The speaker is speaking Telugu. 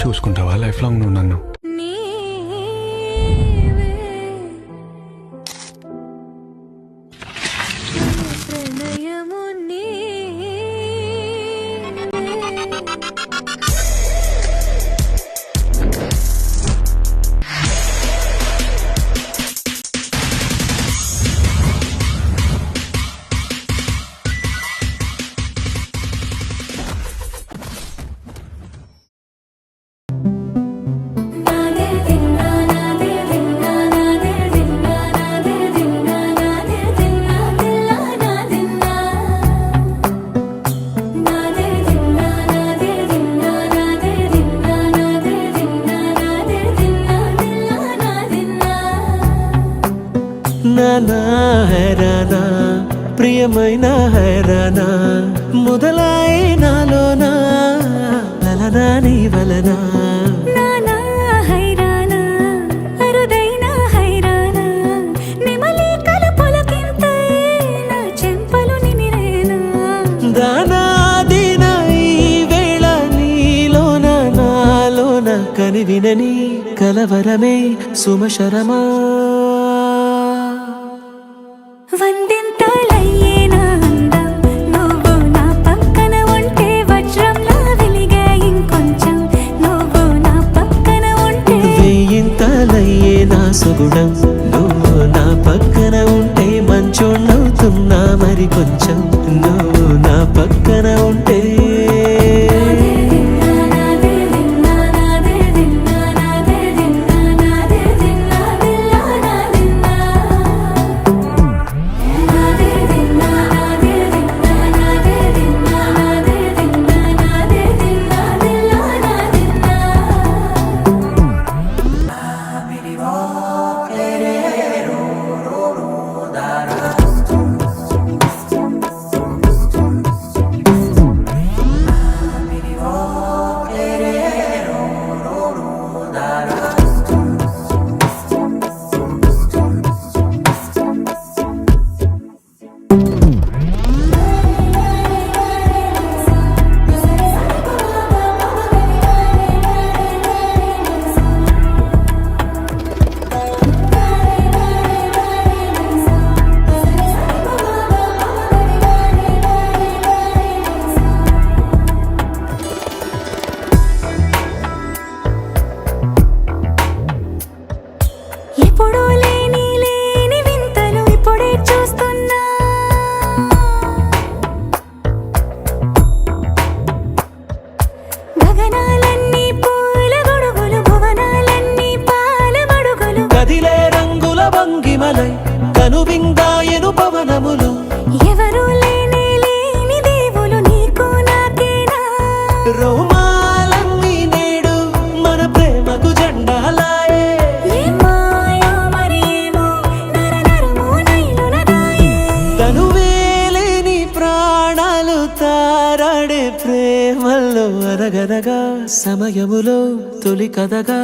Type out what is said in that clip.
చూసుకుంటావా లైఫ్ లాంగ్ నువ్వు నన్ను? నానా హైరానా ప్రియమైన హైరానా మొదలాయి నాలోనా లలనా నీ వలనా నానా హైరానా అరుదైన హైరానా నిమలి కలుపులకింతై నా చెంపలు నిమిరేనా దానా దీనా ఈ వేళ నీలోన నాలోన కనివినని కలవరమే సుమశరమా వందింతలయ్యేనా అందం నువ్వు నా పక్కన ఉంటే వజ్రంలా వెలిగే ఇంకొంచెం నువ్వు నా పక్కన ఉంటే వేయింతలయ్యే నా సుగుణం నువ్వు నా పక్కన ఉంటే మంచోళ్ళవుతున్నా మరి కొంచెం నువ్వు నా పక్కన ఉంటే ఎప్పుడూ లేని వింతలు ఇప్పుడే చూస్తున్నా గగనాలన్నీ పూల గొడుగులు భువనాలన్నీ పాల గొడుగులు కదిలే రంగుల భంగిమలై కనువిందాయను పవనములు ఎవరూ లేని దేవులు నీకు నాకేనా రోమాలన్నీ నేడు మన ప్రేమకు జెండాలాయే మాయో మరేమో నరనరమో నైలునదాయే తనువేలేని ప్రాణాలు తారాడే ప్రేమల్లో అరగనగా సమయములో తొలి కథగా